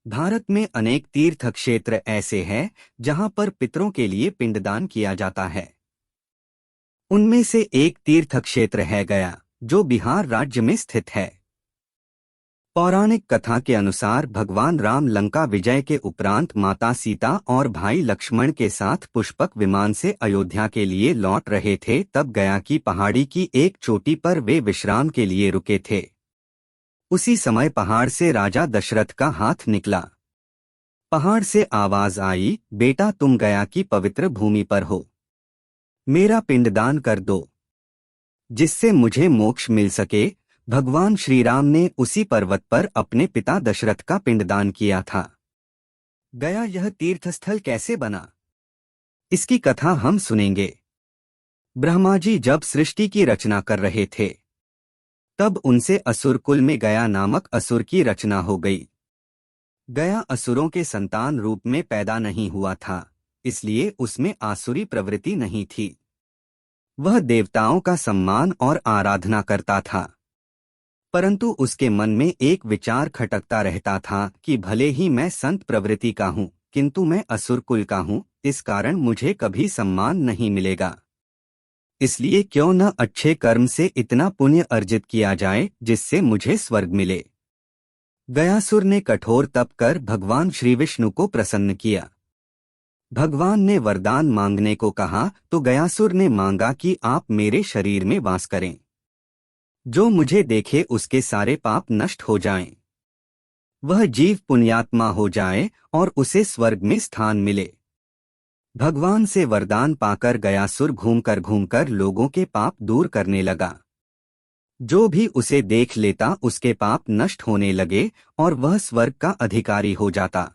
भारत में अनेक तीर्थ क्षेत्र ऐसे हैं जहां पर पितरों के लिए पिंडदान किया जाता है। उनमें से एक तीर्थ क्षेत्र है गया, जो बिहार राज्य में स्थित है। पौराणिक कथा के अनुसार भगवान राम लंका विजय के उपरांत माता सीता और भाई लक्ष्मण के साथ पुष्पक विमान से अयोध्या के लिए लौट रहे थे, तब गया की पहाड़ी की एक चोटी पर वे विश्राम के लिए रुके थे। उसी समय पहाड़ से राजा दशरथ का हाथ निकला। पहाड़ से आवाज आई, बेटा तुम गया की पवित्र भूमि पर हो, मेरा पिंडदान कर दो, जिससे मुझे मोक्ष मिल सके। भगवान श्री राम ने उसी पर्वत पर अपने पिता दशरथ का पिंडदान किया था। गया यह तीर्थस्थल कैसे बना, इसकी कथा हम सुनेंगे। ब्रह्मा जी जब सृष्टि की रचना कर रहे थे, तब उनसे असुर कुल में गया नामक असुर की रचना हो गई। गया असुरों के संतान रूप में पैदा नहीं हुआ था, इसलिए उसमें आसुरी प्रवृत्ति नहीं थी। वह देवताओं का सम्मान और आराधना करता था, परंतु उसके मन में एक विचार खटकता रहता था कि भले ही मैं संत प्रवृत्ति का हूँ, किंतु मैं असुर कुल का हूँ, इस कारण मुझे कभी सम्मान नहीं मिलेगा। इसलिए क्यों न अच्छे कर्म से इतना पुण्य अर्जित किया जाए जिससे मुझे स्वर्ग मिले। गयासुर ने कठोर तप कर भगवान श्री विष्णु को प्रसन्न किया। भगवान ने वरदान मांगने को कहा तो गयासुर ने मांगा कि आप मेरे शरीर में वास करें, जो मुझे देखे उसके सारे पाप नष्ट हो जाएं। वह जीव पुण्यात्मा हो जाए और उसे स्वर्ग में स्थान मिले। भगवान से वरदान पाकर गयासुर घूमकर लोगों के पाप दूर करने लगा। जो भी उसे देख लेता उसके पाप नष्ट होने लगे और वह स्वर्ग का अधिकारी हो जाता।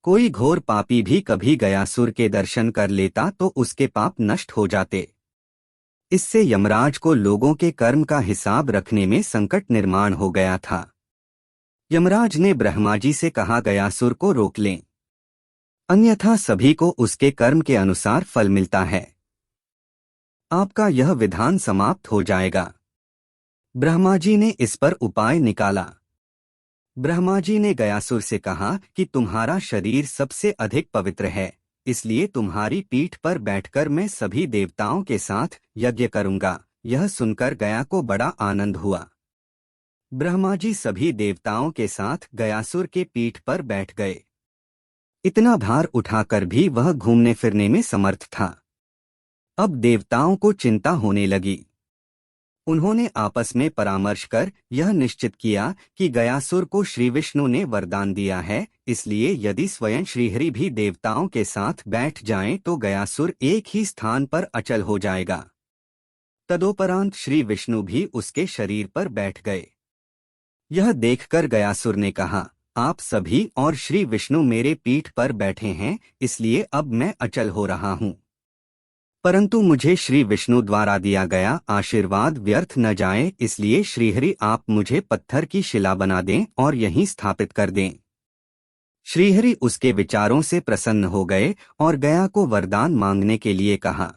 कोई घोर पापी भी कभी गयासुर के दर्शन कर लेता तो उसके पाप नष्ट हो जाते। इससे यमराज को लोगों के कर्म का हिसाब रखने में संकट निर्माण हो गया था। यमराज ने ब्रह्मा जी से कहा, गयासुर को रोक लें, अन्यथा सभी को उसके कर्म के अनुसार फल मिलता है। आपका यह विधान समाप्त हो जाएगा। ब्रह्मा जी ने इस पर उपाय निकाला। ब्रह्मा जी ने गयासुर से कहा कि तुम्हारा शरीर सबसे अधिक पवित्र है, इसलिए तुम्हारी पीठ पर बैठकर मैं सभी देवताओं के साथ यज्ञ करूंगा। यह सुनकर गया को बड़ा आनंद हुआ। ब्रह्मा जी सभी देवताओं के साथ गयासुर के पीठ पर बैठ गए। इतना भार उठाकर भी वह घूमने फिरने में समर्थ था। अब देवताओं को चिंता होने लगी। उन्होंने आपस में परामर्श कर यह निश्चित किया कि गयासुर को श्री विष्णु ने वरदान दिया है, इसलिए यदि स्वयं श्रीहरि भी देवताओं के साथ बैठ जाएं तो गयासुर एक ही स्थान पर अचल हो जाएगा। तदोपरांत श्री विष्णु भी उसके शरीर पर बैठ गए। यह देखकर गयासुर ने कहा, आप सभी और श्री विष्णु मेरे पीठ पर बैठे हैं, इसलिए अब मैं अचल हो रहा हूँ। परंतु मुझे श्री विष्णु द्वारा दिया गया आशीर्वाद व्यर्थ न जाए, इसलिए श्रीहरि आप मुझे पत्थर की शिला बना दें और यहीं स्थापित कर दें। श्रीहरि उसके विचारों से प्रसन्न हो गए और गया को वरदान मांगने के लिए कहा।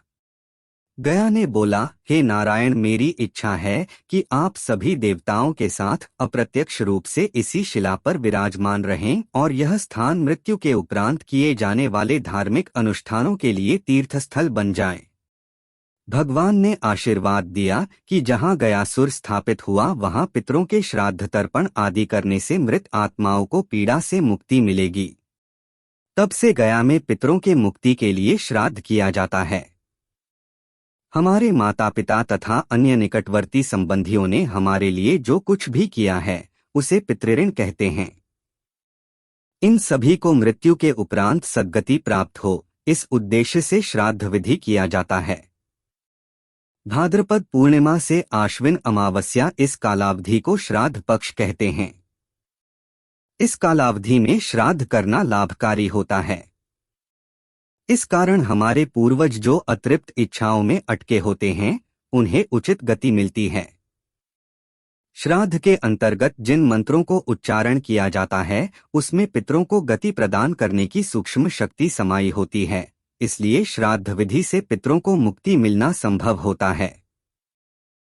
गया ने बोला, हे नारायण, मेरी इच्छा है कि आप सभी देवताओं के साथ अप्रत्यक्ष रूप से इसी शिला पर विराजमान रहें और यह स्थान मृत्यु के उपरांत किए जाने वाले धार्मिक अनुष्ठानों के लिए तीर्थस्थल बन जाए। भगवान ने आशीर्वाद दिया कि जहां गयासुर स्थापित हुआ वहां पितरों के श्राद्ध तर्पण आदि करने से मृत आत्माओं को पीड़ा से मुक्ति मिलेगी। तब से गया में पितरों के मुक्ति के लिए श्राद्ध किया जाता है। हमारे माता पिता तथा अन्य निकटवर्ती संबंधियों ने हमारे लिए जो कुछ भी किया है उसे पितृऋण कहते हैं। इन सभी को मृत्यु के उपरांत सद्गति प्राप्त हो, इस उद्देश्य से श्राद्ध विधि किया जाता है। भाद्रपद पूर्णिमा से आश्विन अमावस्या इस कालावधि को श्राद्ध पक्ष कहते हैं। इस कालावधि में श्राद्ध करना लाभकारी होता है। इस कारण हमारे पूर्वज जो अतृप्त इच्छाओं में अटके होते हैं उन्हें उचित गति मिलती है। श्राद्ध के अंतर्गत जिन मंत्रों को उच्चारण किया जाता है उसमें पितरों को गति प्रदान करने की सूक्ष्म शक्ति समाई होती है, इसलिए श्राद्ध विधि से पितरों को मुक्ति मिलना संभव होता है।